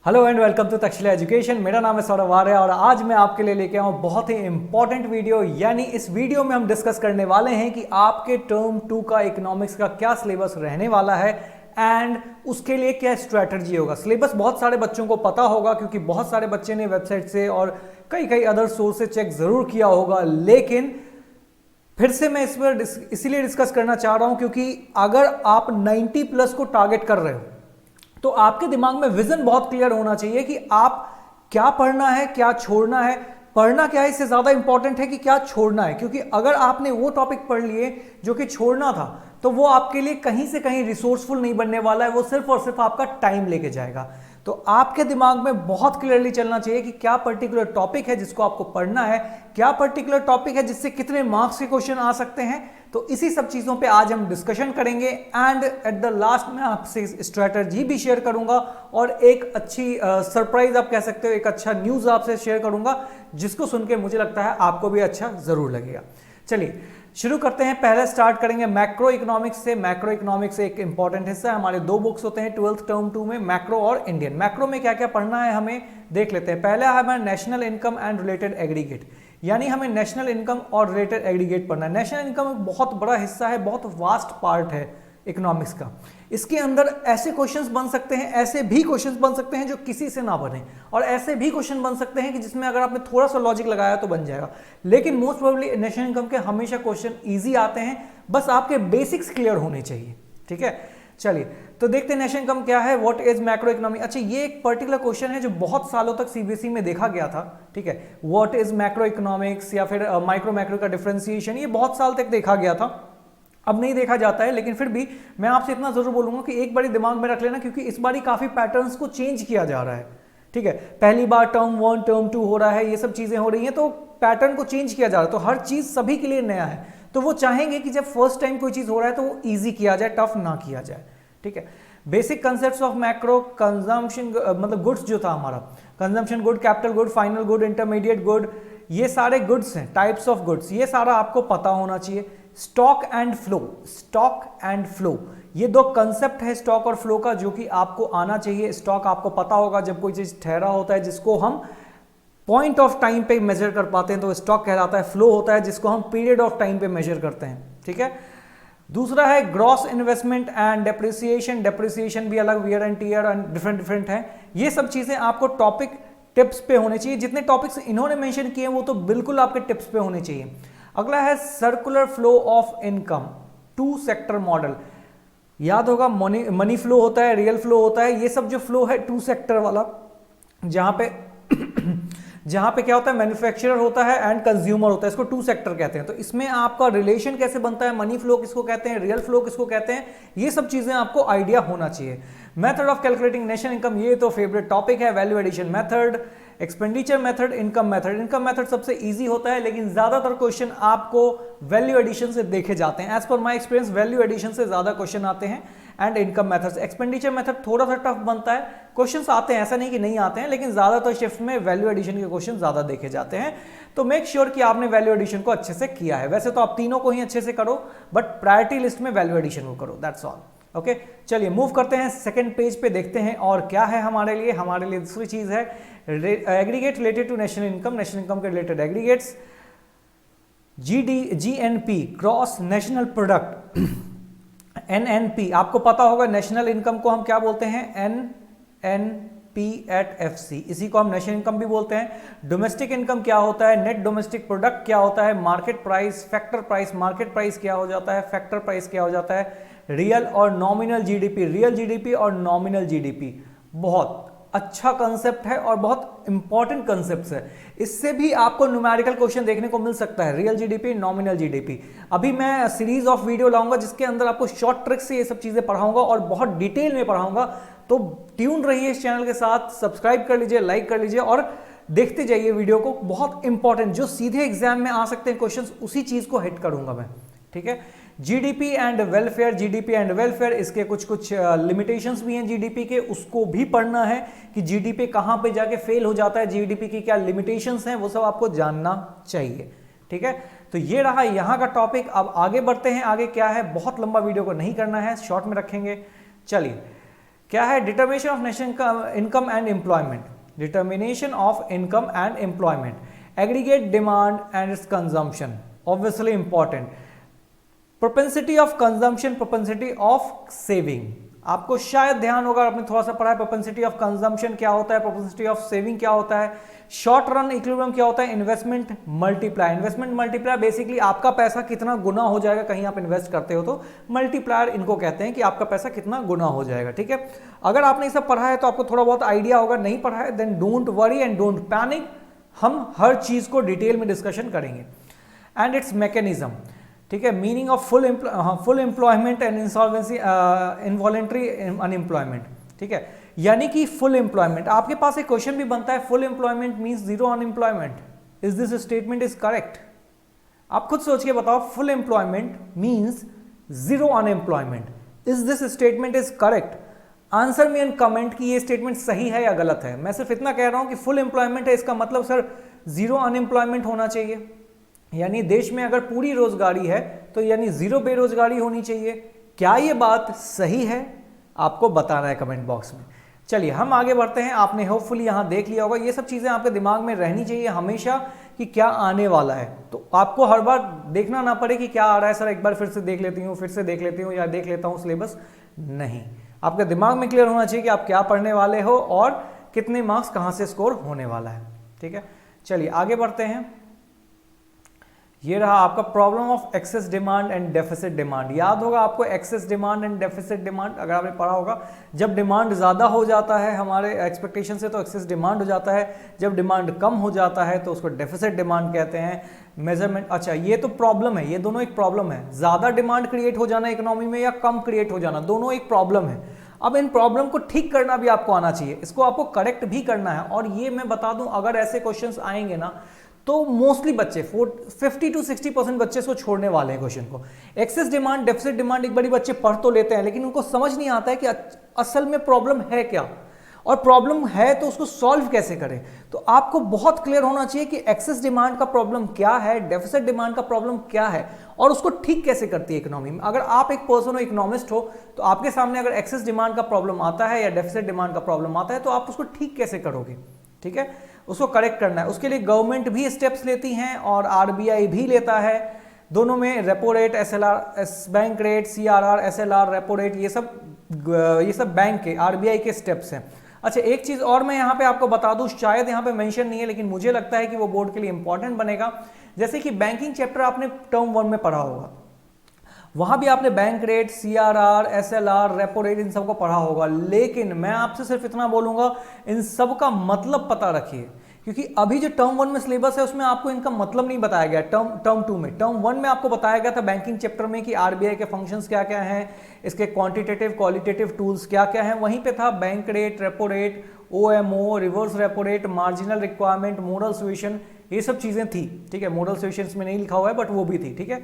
Hello and welcome to Takshashila education. मेरा नाम है सौरभ आर्य और आज मैं आपके लिए लेके आऊँ बहुत ही इंपॉर्टेंट वीडियो। यानी इस वीडियो में हम डिस्कस करने वाले हैं कि आपके टर्म 2 का इकोनॉमिक्स का क्या सिलेबस रहने वाला है एंड उसके लिए क्या स्ट्रैटेजी होगा। सिलेबस बहुत सारे बच्चों को पता होगा क्योंकि बहुत सारे बच्चे ने वेबसाइट से और कई अदर सोर्स से चेक जरूर किया होगा, लेकिन फिर से मैं इस पर इसीलिए डिस्कस करना चाह रहा हूं क्योंकि अगर आप 90 प्लस को टारगेट कर रहे हो तो आपके दिमाग में विजन बहुत क्लियर होना चाहिए कि आप क्या पढ़ना है, क्या छोड़ना है। पढ़ना क्या है इससे ज्यादा इंपॉर्टेंट है कि क्या छोड़ना है, क्योंकि अगर आपने वो टॉपिक पढ़ लिए जो कि छोड़ना था तो वो आपके लिए कहीं से कहीं रिसोर्सफुल नहीं बनने वाला है, वो सिर्फ और सिर्फ आपका टाइम लेके जाएगा। तो आपके दिमाग में बहुत क्लियरली चलना चाहिए कि क्या पर्टिकुलर टॉपिक है जिसको आपको पढ़ना है, क्या पर्टिकुलर टॉपिक है जिससे कितने मार्क्स के क्वेश्चन आ सकते हैं। तो इसी सब चीजों पे आज हम डिस्कशन करेंगे एंड एट द लास्ट में आपसे स्ट्रैटेजी भी शेयर करूंगा और एक अच्छी सरप्राइज आप कह सकते हो, एक अच्छा न्यूज आपसे शेयर करूंगा जिसको सुन के मुझे लगता है आपको भी अच्छा जरूर लगेगा। चलिए शुरू करते हैं। पहले स्टार्ट करेंगे मैक्रो इकोनॉमिक्स से। मैक्रो इकोनॉमिक्स एक इंपॉर्टेंट हिस्सा है। हमारे दो बुक्स होते हैं 12th टर्म 2 में, मैक्रो और इंडियन। मैक्रो में क्या क्या पढ़ना है हमें देख लेते हैं। पहला है हमारा national income and related aggregate, यानी हमें नेशनल इनकम और रिलेटेड एग्रीगेट पढ़ना है। नेशनल इनकम एक बहुत बड़ा हिस्सा है, बहुत वास्ट पार्ट है इकोनॉमिक्स का। इसके अंदर ऐसे क्वेश्चंस बन सकते हैं, ऐसे भी क्वेश्चंस बन सकते हैं जो किसी से ना बने, और ऐसे भी क्वेश्चन बन सकते हैं कि जिसमें अगर आपने थोड़ा सा लॉजिक लगाया तो बन जाएगा। लेकिन मोस्ट प्रोबेबली नेशनल इनकम के हमेशा क्वेश्चन इजी आते हैं, बस आपके बेसिक्स क्लियर होने चाहिए। ठीक है, चलिए तो देखते हैं नेशनल इनकम क्या है, व्हाट इज मैक्रो इकोनॉमी। अच्छा, ये एक पर्टिकुलर क्वेश्चन है जो बहुत सालों तक सीबीएसई में देखा गया था। ठीक है, व्हाट इज मैक्रो इकोनॉमिक्स या फिर माइक्रो मैक्रो का डिफरेंशिएशन, ये बहुत साल तक देखा गया था, अब नहीं देखा जाता है। लेकिन फिर भी मैं आपसे इतना जरूर बोलूंगा कि एक बारी दिमाग में रख लेना, क्योंकि इस बारी काफी पैटर्न्स को चेंज किया जा रहा है। ठीक है, पहली बार टर्म 1 टर्म 2 हो रहा है, ये सब चीजें हो रही हैं, तो पैटर्न को चेंज किया जा रहा है, तो हर चीज सभी के लिए नया है। तो वो चाहेंगे कि जब फर्स्ट टाइम कोई चीज हो रहा है तो वो ईजी किया जाए, टफ ना किया जाए। ठीक है, basic concepts of macro, consumption मतलब गुड्स जो था हमारा, consumption good, capital good, final good, intermediate good, ये सारे गुड्स हैं, टाइप्स ऑफ गुड्स, ये सारा आपको पता होना चाहिए। Stock and flow, stock and flow, ये दो कंसेप्ट है स्टॉक और फ्लो का जो कि आपको आना चाहिए। स्टॉक आपको पता होगा, जब कोई चीज ठहरा होता है जिसको हम पॉइंट ऑफ टाइम पे मेजर कर पाते हैं तो स्टॉक कहलाता है। फ्लो होता है जिसको हम पीरियड ऑफ टाइम पे मेजर करते हैं। ठीक है, दूसरा है gross investment and depreciation. Depreciation भी अलग, wear and tear and different है। ये सब चीजें आपको टॉपिक टिप्स पे होने चाहिए। जितने टॉपिक्स इन्होंने मेंशन किए वो तो बिल्कुल आपके टिप्स पे होने चाहिए। अगला है circular flow of income, two sector model. याद होगा मनी फ्लो होता है, रियल फ्लो होता है, ये सब जो फ्लो है टू सेक्टर वाला, जहां पे जहां पे क्या होता है, मैन्युफैक्चरर होता है एंड कंज्यूमर होता है, इसको टू सेक्टर कहते हैं। तो इसमें आपका रिलेशन कैसे बनता है, मनी फ्लो किसको कहते हैं, रियल फ्लो किसको कहते हैं, ये सब चीजें आपको आइडिया होना चाहिए। Method of calculating national income, ये तो फेवरेट टॉपिक है। Value addition method, expenditure method, income method. Income method सबसे इजी होता है, लेकिन ज्यादातर क्वेश्चन आपको वैल्यू एडिशन से देखे जाते हैं। As per my experience value addition से ज्यादा क्वेश्चन आते हैं and income method. Expenditure method थोड़ा सा टफ बनता है, क्वेश्चंस आते हैं, ऐसा नहीं कि नहीं आते हैं, लेकिन ज्यादातर शिफ्ट में वैल्यू एडिशन के क्वेश्चन ज्यादा देखे जाते हैं। तो मेक श्योर कि आपने वैल्यू एडिशन को अच्छे से किया है। वैसे तो आप तीनों को ही अच्छे से करो, बट प्रायोरिटी लिस्ट में वैल्यू एडिशन को करो, दैट्स ऑल। ओके, चलिए मूव करते हैं सेकंड पेज पे, देखते हैं और क्या है हमारे लिए। हमारे लिए दूसरी चीज है aggregate related to national income, national income के related aggregates. GNP, gross national product, NNP, आपको पता होगा नेशनल इनकम को हम क्या बोलते हैं, एनएनपी एट एफसी, इसी को हम नेशनल इनकम भी बोलते हैं। डोमेस्टिक इनकम क्या होता है, नेट डोमेस्टिक प्रोडक्ट क्या होता है, market price, factor price, market price क्या हो जाता है, फैक्टर प्राइस क्या हो जाता है, रियल और नॉमिनल जीडीपी, रियल जीडीपी और नॉमिनल जीडीपी। बहुत अच्छा कंसेप्ट है और बहुत इंपॉर्टेंट कंसेप्ट है। इससे भी आपको न्यूमेरिकल क्वेश्चन देखने को मिल सकता है, रियल जीडीपी, नॉमिनल जीडीपी। अभी मैं सीरीज ऑफ वीडियो लाऊंगा जिसके अंदर आपको शॉर्ट ट्रिक से ये सब चीजें पढ़ाऊंगा और बहुत डिटेल में पढ़ाऊंगा। तो ट्यून रहिए इस चैनल के साथ, सब्सक्राइब कर लीजिए, लाइक कर लीजिए और देखते जाइए वीडियो को। बहुत इंपॉर्टेंट, जो सीधे एग्जाम में आ सकते हैं क्वेश्चन, उसी चीज को हिट करूंगा मैं। ठीक है, GDP and welfare, GDP and welfare, इसके कुछ लिमिटेशंस भी हैं जीडीपी के, उसको भी पढ़ना है कि जीडीपी कहां पे जाके फेल हो जाता है, जीडीपी की क्या लिमिटेशंस हैं, वो सब आपको जानना चाहिए। ठीक है, तो ये रहा यहां का टॉपिक। अब आगे बढ़ते हैं, आगे क्या है, बहुत लंबा वीडियो को नहीं करना है, शॉर्ट में रखेंगे। चलिए क्या है? Determination of national income and employment, determination of income and employment, aggregate demand and it's consumption, obviously important, propensity of consumption, propensity of saving. आपको शायद ध्यान होगा, आपने थोड़ा सा पढ़ा है प्रोपेंसिटी ऑफ कंजम्पशन क्या होता है, प्रोपेंसिटी ऑफ सेविंग क्या होता है, शॉर्ट रन इक्विलिब्रियम क्या होता है, investment multiplier. Investment multiplier basically आपका पैसा कितना गुना हो जाएगा, कहीं आप इन्वेस्ट करते हो तो मल्टीप्लायर इनको कहते हैं कि आपका पैसा कितना गुना हो जाएगा। ठीक है, अगर आपने ये सब पढ़ा है तो आपको थोड़ा बहुत आइडिया होगा, नहीं पढ़ा है then don't worry and don't panic, हम हर चीज को डिटेल में डिस्कशन करेंगे। एंड इट्स मैकेनिज्म, ठीक है, meaning of full employment and insolvency, involuntary unemployment. ठीक है, यानी कि फुल एम्प्लॉयमेंट, आपके पास एक क्वेश्चन भी बनता है, full employment means zero unemployment, is this statement is correct? आप खुद सोच के बताओ, full employment means zero unemployment, is this statement is correct? Answer me in comment कि ये स्टेटमेंट सही है या गलत है। मैं सिर्फ इतना कह रहा हूं कि फुल एम्प्लॉयमेंट है, इसका मतलब सर जीरो अनएम्प्लॉयमेंट होना चाहिए, यानी देश में अगर पूरी रोजगारी है तो यानी जीरो बेरोजगारी होनी चाहिए। क्या ये बात सही है? आपको बताना है कमेंट बॉक्स में। चलिए हम आगे बढ़ते हैं। आपने होपफुली यहां देख लिया होगा, ये सब चीजें आपके दिमाग में रहनी चाहिए हमेशा कि क्या आने वाला है, तो आपको हर बार देखना ना पड़े कि क्या आ रहा है सर, एक बार फिर से देख लेती हूँ, फिर से देख लेती हूँ या देख लेता हूँ सिलेबस। नहीं, आपके दिमाग में क्लियर होना चाहिए कि आप क्या पढ़ने वाले हो और कितने मार्क्स कहां से स्कोर होने वाला है। ठीक है, चलिए आगे बढ़ते हैं। ये रहा आपका problem of excess demand and deficit demand. याद होगा आपको excess demand and deficit demand, अगर आपने पढ़ा होगा, जब डिमांड ज़्यादा हो जाता है हमारे एक्सपेक्टेशन से तो एक्सेस डिमांड हो जाता है, जब डिमांड कम हो जाता है तो उसको डेफिसिट डिमांड कहते हैं। मेजरमेंट, अच्छा ये तो प्रॉब्लम है, ये दोनों एक प्रॉब्लम है, ज़्यादा डिमांड क्रिएट हो जाना इकोनॉमी में या कम क्रिएट हो जाना, दोनों एक प्रॉब्लम है। अब इन प्रॉब्लम को ठीक करना भी आपको आना चाहिए, इसको आपको करेक्ट भी करना है। और ये मैं बता दूं, अगर ऐसे क्वेश्चंस आएंगे ना तो मोस्टली बच्चे 50 to 60% बच्चे इसको छोड़ने वाले हैं क्वेश्चन को। एक्सेस डिमांड डेफिसिट डिमांड एक बड़ी बच्चे पढ़ तो लेते हैं, लेकिन उनको समझ नहीं आता है कि असल में प्रॉब्लम है क्या, और प्रॉब्लम है तो उसको सॉल्व कैसे करें। तो आपको बहुत क्लियर होना चाहिए कि एक्सेस डिमांड का प्रॉब्लम क्या है, डेफिसिट डिमांड का प्रॉब्लम क्या है, और उसको ठीक कैसे करती है इकोनॉमी में। अगर आप एक पर्सन हो, इकोनॉमिस्ट हो, तो आपके सामने अगर एक्सेस डिमांड का प्रॉब्लम आता है या डेफिसिट डिमांड का प्रॉब्लम आता है तो आप उसको ठीक कैसे करोगे। ठीक है, उसको करेक्ट करना है। उसके लिए गवर्नमेंट भी स्टेप्स लेती हैं और आरबीआई भी लेता है, दोनों में repo rate, SLR, bank rate, CRR, SLR, repo rate, ये सब बैंक के, आरबीआई के स्टेप्स हैं। अच्छा एक चीज और मैं यहाँ पे आपको बता दूं, शायद यहाँ पे मेंशन नहीं है लेकिन मुझे लगता है कि वो बोर्ड के लिए इंपॉर्टेंट बनेगा। जैसे कि बैंकिंग चैप्टर आपने टर्म 1 में पढ़ा होगा, वहां भी आपने bank rate, CRR, SLR, repo rate, इन सब को पढ़ा होगा, लेकिन मैं आपसे सिर्फ इतना बोलूंगा, इन सब का मतलब पता रखिए, क्योंकि अभी जो टर्म 1 में सिलेबस है उसमें आपको इनका मतलब नहीं बताया गया। टर्म 2 में, टर्म 1 में आपको बताया गया था बैंकिंग चैप्टर में कि आरबीआई के फंक्शंस क्या क्या हैं, इसके क्वांटिटेटिव क्वालिटेटिव टूल्स क्या क्या हैं, वहीं पे था bank rate, repo rate, OMO, reverse repo rate, marginal requirement, model solution, ये सब चीजें थी। ठीक है, मोडल सॉल्यूशंस में नहीं लिखा हुआ है बट वो भी थी। ठीक है,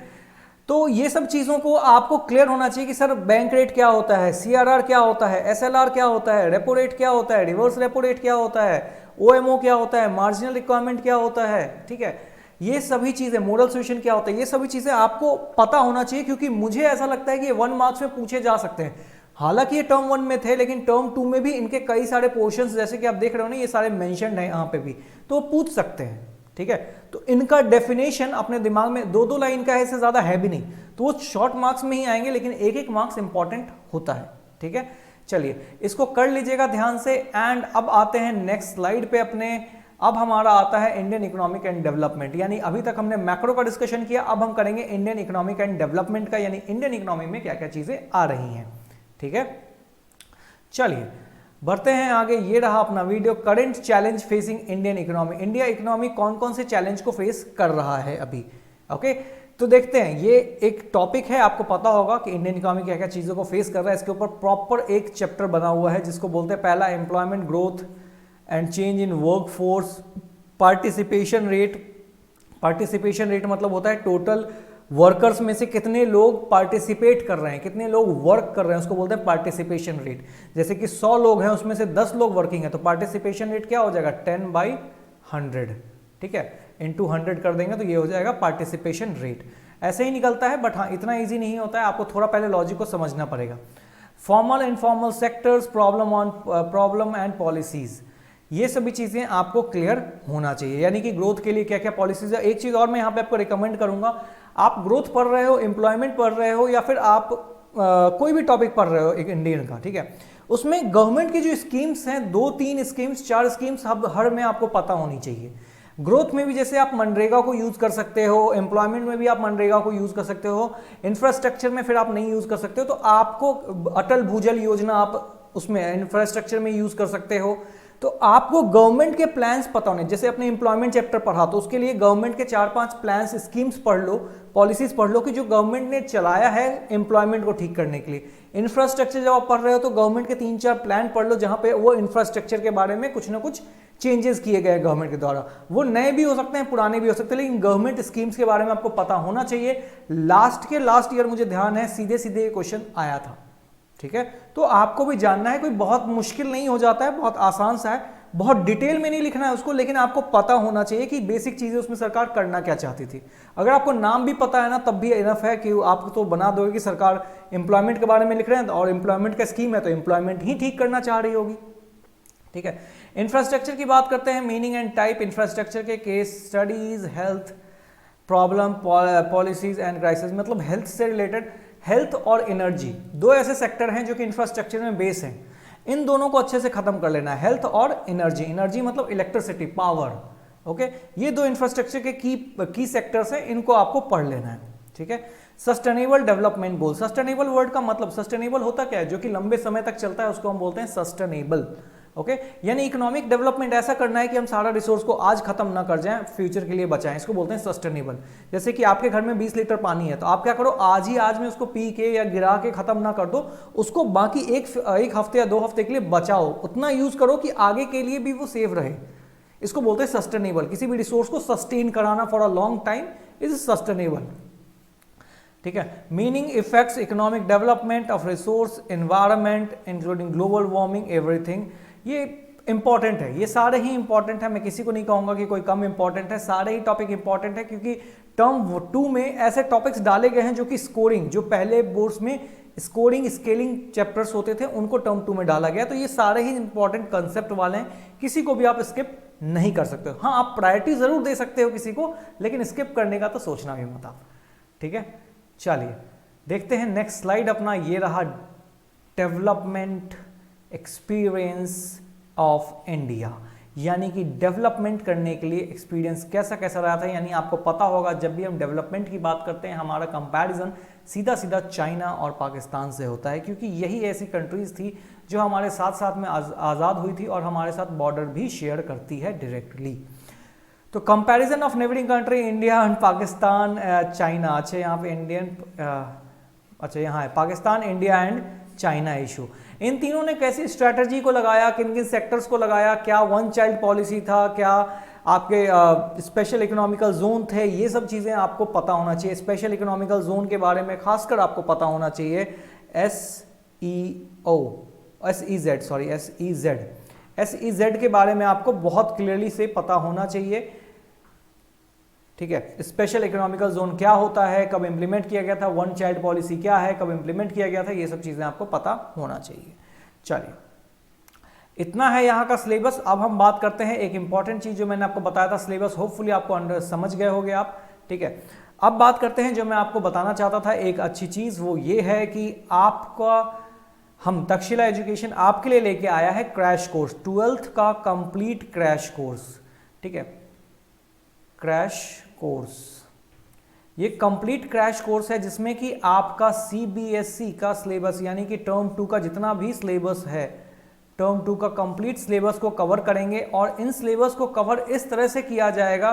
तो ये सब चीजों को आपको क्लियर होना चाहिए कि सर बैंक रेट क्या होता है, सीआरआर क्या होता है, एसएलआर क्या होता है, रेपो रेट क्या होता है, रिवर्स रेपो रेट क्या होता है, ओएमओ क्या होता है, मार्जिनल रिक्वायरमेंट क्या होता है। ठीक है, ये सभी चीजें, मोडल सॉल्यूशन क्या होता है, ये सभी चीजें आपको पता होना चाहिए, क्योंकि मुझे ऐसा लगता है कि ये 1 मार्क्स में पूछे जा सकते हैं। हालांकि ये टर्म 1 में थे लेकिन टर्म 2 में भी इनके कई सारे पोर्शंस, जैसे कि आप देख रहे हो ना, ये सारे मेंशन्ड हैं यहाँ पे भी, तो पूछ सकते हैं। ठीक है, तो इनका डेफिनेशन अपने दिमाग में 2-2 लाइन का है, इससे ज्यादा है भी नहीं, तो वो शॉर्ट मार्क्स में ही आएंगे, लेकिन 1-1 मार्क्स इंपॉर्टेंट होता है। ठीक है, चलिए इसको कर लीजिएगा ध्यान से। एंड अब आते हैं नेक्स्ट स्लाइड पे अपने। अब हमारा आता है इंडियन इकोनॉमिक एंड डेवलपमेंट, यानी अभी तक हमने मैक्रो का डिस्कशन किया, अब हम करेंगे इंडियन इकोनॉमिक एंड डेवलपमेंट का, यानी इंडियन इकोनॉमी में क्या क्या चीजें आ रही हैं। ठीक है, चलिए बढ़ते हैं आगे। ये रहा अपना video, current challenge facing Indian economy. India economy कौन कौन से चैलेंज को फेस कर रहा है अभी। ओके, तो देखते हैं, ये एक टॉपिक है, आपको पता होगा कि इंडियन इकोनॉमी क्या क्या चीजों को फेस कर रहा है। इसके ऊपर प्रॉपर एक चैप्टर बना हुआ है जिसको बोलते हैं पहला employment growth and change in work force, participation rate. Participation rate मतलब होता है टोटल वर्कर्स में से कितने लोग पार्टिसिपेट कर रहे हैं, कितने लोग वर्क कर रहे हैं, उसको बोलते हैं पार्टिसिपेशन रेट। जैसे कि 100 लोग हैं, उसमें से 10 लोग वर्किंग है, तो पार्टिसिपेशन रेट क्या हो जाएगा, 10/100। ठीक है, इंटू 100 कर देंगे तो ये हो जाएगा पार्टिसिपेशन रेट। ऐसे ही निकलता है, बट हाँ इतना ईजी नहीं होता है, आपको थोड़ा पहले लॉजिक को समझना पड़ेगा। Formal informal sectors, problem and policies, ये सभी चीजें आपको क्लियर होना चाहिए। यानी कि ग्रोथ के लिए क्या क्या पॉलिसीज है। एक चीज और मैं यहाँ पे आपको रिकमेंड करूंगा, आप ग्रोथ पढ़ रहे हो, एम्प्लॉयमेंट पढ़ रहे हो, या फिर आप कोई भी टॉपिक पढ़ रहे हो एक इंडियन का, ठीक है, उसमें गवर्नमेंट की जो स्कीम्स हैं, 2-3 स्कीम्स 4 स्कीम्स हर में आपको पता होनी चाहिए। ग्रोथ में भी जैसे आप मनरेगा को यूज कर सकते हो, एम्प्लॉयमेंट में भी आप मनरेगा को यूज कर सकते हो, इंफ्रास्ट्रक्चर में फिर आप नहीं यूज कर सकते हो, तो आपको अटल भूजल योजना आप उसमें इंफ्रास्ट्रक्चर में यूज कर सकते हो। तो आपको गवर्नमेंट के प्लान्स पता होने, जैसे अपने एम्प्लॉयमेंट चैप्टर पढ़ा तो उसके लिए गवर्नमेंट के 4-5 प्लान्स, स्कीम्स पढ़ लो, पॉलिसीज पढ़ लो कि जो गवर्नमेंट ने चलाया है एम्प्लॉयमेंट को ठीक करने के लिए। इंफ्रास्ट्रक्चर जब आप पढ़ रहे हो तो गवर्नमेंट के 3-4 प्लान पढ़ लो जहां पे वो इंफ्रास्ट्रक्चर के बारे में कुछ ना कुछ चेंजेस किए गए गवर्नमेंट के द्वारा। वो नए भी हो सकते हैं, पुराने भी हो सकते हैं, लेकिन गवर्नमेंट स्कीम्स के बारे में आपको पता होना चाहिए। लास्ट ईयर मुझे ध्यान है सीधे सीधे क्वेश्चन आया था, ठीक है। तो आपको भी जानना है, कोई बहुत मुश्किल नहीं हो जाता है, बहुत आसान सा है, बहुत डिटेल में नहीं लिखना है उसको, लेकिन आपको पता होना चाहिए कि बेसिक चीजें उसमें सरकार करना क्या चाहती थी। अगर आपको नाम भी पता है ना तब भी इनफ है कि आप तो बना दोगे कि सरकार एम्प्लॉयमेंट के बारे में लिख रहे हैं और एम्प्लॉयमेंट का स्कीम है तो एम्प्लॉयमेंट ही ठीक करना चाह रही होगी, ठीक है। इंफ्रास्ट्रक्चर की बात करते हैं, मीनिंग एंड टाइप इंफ्रास्ट्रक्चर के, case studies, health problem, policies and crisis, मतलब हेल्थ से रिलेटेड, हेल्थ और एनर्जी, दो ऐसे सेक्टर हैं जो कि इंफ्रास्ट्रक्चर में बेस हैं। इन दोनों को अच्छे से खत्म कर लेना है, हेल्थ और एनर्जी। एनर्जी मतलब इलेक्ट्रिसिटी, पावर, ओके। ये दो इंफ्रास्ट्रक्चर के की सेक्टर्स हैं, इनको आपको पढ़ लेना है, ठीक है। Sustainable development goal, sustainable word का मतलब, सस्टेनेबल होता क्या है, जो कि लंबे समय तक चलता है उसको हम बोलते हैं सस्टेनेबल, ओके। यानी इकोनॉमिक डेवलपमेंट ऐसा करना है कि हम सारा रिसोर्स को आज खत्म ना कर जाएं, फ्यूचर के लिए बचाएं, इसको बोलते हैं सस्टेनेबल। जैसे कि आपके घर में 20 लीटर पानी है तो आप क्या करो, आज में उसको पी के या गिरा के खत्म ना कर दो, उसको बाकी एक हफ्ते या 2 हफ्ते के लिए बचाओ, उतना यूज करो कि आगे के लिए भी वो सेफ रहे। इसको बोलते हैं सस्टेनेबल। किसी भी रिसोर्स को सस्टेन कराना for a long time is sustainable, ठीक है। Meaning effects economic development of resource, environment including global warming, everything. ये इंपॉर्टेंट है, ये सारे ही इंपॉर्टेंट है, मैं किसी को नहीं कहूंगा कि कोई कम इंपॉर्टेंट है, सारे ही टॉपिक इंपॉर्टेंट है, क्योंकि टर्म 2 में ऐसे टॉपिक्स डाले गए हैं जो कि स्कोरिंग, जो पहले बोर्ड्स में स्कोरिंग स्केलिंग चैप्टर्स होते थे उनको टर्म 2 में डाला गया। तो ये सारे ही इंपॉर्टेंट कंसेप्ट वाले हैं, किसी को भी आप स्किप नहीं कर सकते हो। हाँ, आप प्रायोरिटी जरूर दे सकते हो किसी को, लेकिन स्किप करने का तो सोचना भी मत आप, ठीक है। चलिए देखते हैं नेक्स्ट स्लाइड अपना, ये रहा डेवलपमेंट एक्सपीरियंस ऑफ इंडिया, यानी कि डेवलपमेंट करने के लिए एक्सपीरियंस कैसा कैसा रहा था। यानी आपको पता होगा जब भी हम डेवलपमेंट की बात करते हैं हमारा कंपैरिजन सीधा सीधा चाइना और पाकिस्तान से होता है, क्योंकि यही ऐसी कंट्रीज थी जो हमारे साथ साथ में आज़ाद हुई थी और हमारे साथ बॉर्डर भी शेयर करती है डायरेक्टली। तो comparison of neighbouring country India and Pakistan, China, अच्छा यहाँ पे इंडियन, अच्छा यहाँ है Pakistan, India and China issue. इन तीनों ने कैसी स्ट्रैटेजी को लगाया, किन किन सेक्टर्स को लगाया, क्या वन चाइल्ड पॉलिसी था, क्या आपके स्पेशल इकोनॉमिकल जोन थे, ये सब चीज़ें आपको पता होना चाहिए। स्पेशल इकोनॉमिकल जोन के बारे में खासकर आपको पता होना चाहिए। SEZ के बारे में आपको बहुत क्लियरली से पता होना चाहिए, ठीक है। स्पेशल इकोनॉमिकल जोन क्या होता है, कब इंप्लीमेंट किया गया था, वन चाइल्ड पॉलिसी क्या है, कब इंप्लीमेंट किया गया था, ये सब चीजें आपको पता होना चाहिए। चलिए इतना है यहाँ का सिलेबस। अब हम बात करते हैं एक इंपॉर्टेंट चीज जो मैंने आपको बताया था, सिलेबस होपफुली आपको समझ गए होंगे आप, ठीक है। अब बात करते हैं जो मैं आपको बताना चाहता था, एक अच्छी चीज वो ये है कि आपका हम तक्षशिला एजुकेशन आपके लिए लेके आया है क्रैश कोर्स, 12th का कंप्लीट क्रैश कोर्स, ठीक है। क्रैश कोर्स, ये कंप्लीट क्रैश कोर्स है जिसमें कि आपका CBSE का सिलेबस यानी कि टर्म 2 का जितना भी सिलेबस है, टर्म 2 का कंप्लीट सिलेबस को कवर करेंगे। और इन सिलेबस को कवर इस तरह से किया जाएगा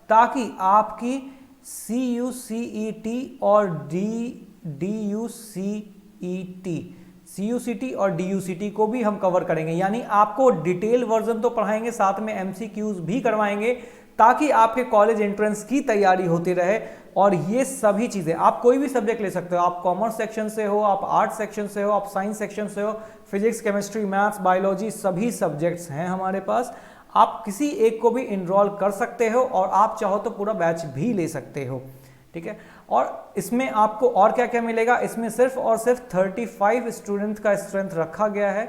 ताकि आपकी CUCET और CUCT और DUCT को भी हम कवर करेंगे। यानी आपको डिटेल वर्जन तो पढ़ाएंगे, साथ में MCQs भी करवाएंगे ताकि आपके कॉलेज एंट्रेंस की तैयारी होती रहे। और ये सभी चीजें आप कोई भी सब्जेक्ट ले सकते हो, आप कॉमर्स सेक्शन से हो, आप आर्ट सेक्शन से हो, आप साइंस सेक्शन से हो, फिजिक्स, केमिस्ट्री, मैथ्स, बायोलॉजी, सभी सब्जेक्ट्स हैं हमारे पास। आप किसी एक को भी इनरोल कर सकते हो और आप चाहो तो पूरा बैच भी ले सकते हो, ठीक है। और इसमें आपको और क्या क्या मिलेगा, इसमें सिर्फ और सिर्फ 35 स्टूडेंट का स्ट्रेंथ रखा गया है।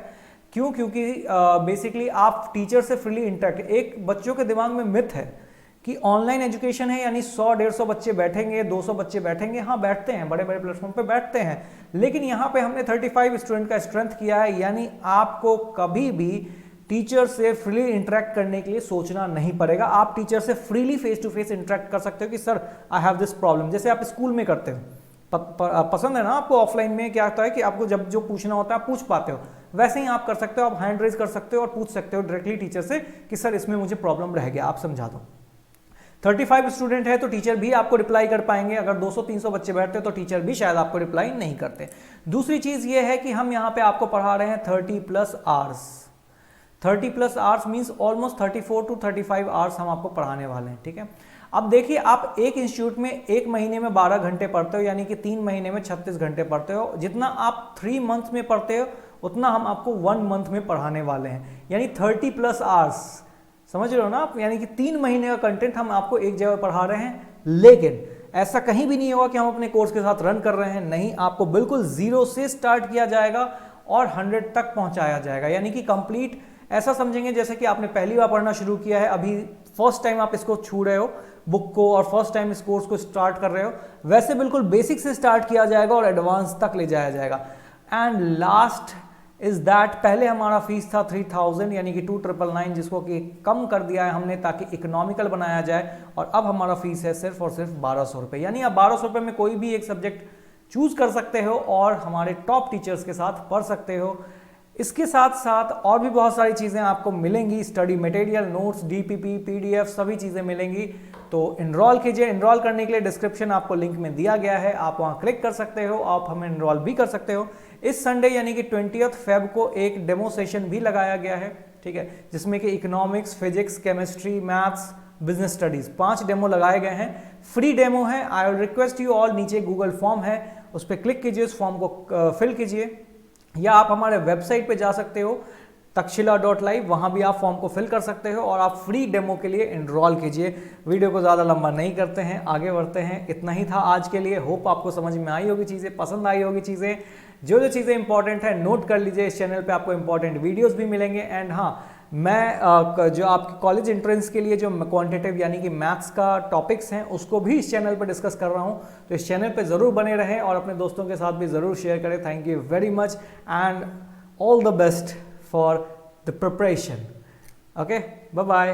क्यों? क्योंकि बेसिकली आप टीचर से फ्रीली इंटरेक्ट, एक बच्चों के दिमाग में मिथ है कि ऑनलाइन एजुकेशन है यानी 100-150 बच्चे बैठेंगे, 200 बच्चे बैठेंगे। हाँ बैठते हैं, बड़े बड़े प्लेटफॉर्म पे बैठते हैं, लेकिन यहाँ पे हमने 35 स्टूडेंट का स्ट्रेंथ किया है, यानी आपको कभी भी टीचर से फ्रीली इंटरेक्ट करने के लिए सोचना नहीं पड़ेगा। आप टीचर से freely face to face interact कर सकते हो कि sir I have this problem, जैसे आप स्कूल में करते हो। पसंद है ना आपको? ऑफलाइन में क्या होता है कि आपको जब जो पूछना होता है आप पूछ पाते हो, वैसे ही आप कर सकते हो, आप हैंड रेज कर सकते हो और पूछ सकते हो डायरेक्टली टीचर से कि सर इसमें मुझे प्रॉब्लम रह गया, आप समझा दो। 35 स्टूडेंट है तो टीचर भी आपको रिप्लाई कर पाएंगे। अगर 200-300 बच्चे बैठते तो टीचर भी शायद आपको रिप्लाई नहीं करते। दूसरी चीज ये है कि हम यहाँ पे आपको पढ़ा रहे हैं 30+ hours. 30+ hours means almost 34 to 35 hours हम आपको पढ़ाने वाले हैं, ठीक है। अब देखिए, आप एक इंस्टीट्यूट में एक महीने में 12 घंटे पढ़ते हो, यानी कि 3 महीने में 36 घंटे पढ़ते हो। जितना आप 3 मंथ में पढ़ते हो उतना हम आपको 1 मंथ में पढ़ाने वाले हैं, यानी 30+ आवर्स। समझ रहे हो ना आप? यानी कि 3 महीने का कंटेंट हम आपको एक जगह पढ़ा रहे हैं। लेकिन ऐसा कहीं भी नहीं होगा कि हम अपने कोर्स के साथ रन कर रहे हैं, नहीं, आपको बिल्कुल 0 से स्टार्ट किया जाएगा और 100 तक पहुंचाया जाएगा। यानी कि कंप्लीट ऐसा समझेंगे जैसे कि आपने पहली बार पढ़ना शुरू किया है, अभी फर्स्ट टाइम आप इसको छू रहे हो बुक को और फर्स्ट टाइम इस कोर्स को स्टार्ट कर रहे हो, वैसे बिल्कुल बेसिक से स्टार्ट किया जाएगा और एडवांस तक ले जाया जाएगा। एंड लास्ट इज दैट, पहले हमारा फीस था 3000 यानी कि 2999, जिसको कि कम कर दिया है हमने ताकि इकोनॉमिकल बनाया जाए, और अब हमारा फीस है सिर्फ और सिर्फ 1200 रुपये। यानी आप 1200 रुपये में कोई भी एक सब्जेक्ट चूज कर सकते हो और हमारे टॉप टीचर्स के साथ पढ़ सकते हो। इसके साथ साथ और भी बहुत सारी चीज़ें आपको मिलेंगी, study material, notes, DPP, PDF, सभी चीज़ें मिलेंगी। तो इनरोल कीजिए। इनरोल करने के लिए डिस्क्रिप्शन आपको लिंक में दिया गया है, आप वहाँ क्लिक कर सकते हो, आप हमें इनरोल भी कर सकते हो। इस संडे यानी कि 20 फेब को एक डेमो सेशन भी लगाया गया है, ठीक है, जिसमें कि economics, physics, chemistry, maths, business studies 5 demo लगाए गए हैं। फ्री डेमो है। I will request you all, नीचे गूगल फॉर्म है, उस पर क्लिक कीजिए, उस फॉर्म को फिल कीजिए, या आप हमारे वेबसाइट पे जा सकते हो takshila.live, वहाँ भी आप फॉर्म को फिल कर सकते हो और आप फ्री डेमो के लिए इनरोल कीजिए। वीडियो को ज़्यादा लंबा नहीं करते हैं, आगे बढ़ते हैं। इतना ही था आज के लिए। होप आपको समझ में आई होगी चीज़ें, पसंद आई होगी चीज़ें। जो जो चीज़ें इंपॉर्टेंट है नोट कर लीजिए। इस चैनल पे आपको इंपॉर्टेंट वीडियोस भी मिलेंगे। एंड हाँ, मैं जो आपके कॉलेज एंट्रेंस के लिए जो क्वांटिटेटिव यानी कि मैथ्स का टॉपिक्स हैं उसको भी इस चैनल पर डिस्कस कर रहा हूँ, तो इस चैनल पे ज़रूर बने रहें और अपने दोस्तों के साथ भी ज़रूर शेयर करें। Thank you very much and all the best for the preparation. Okay, bye bye.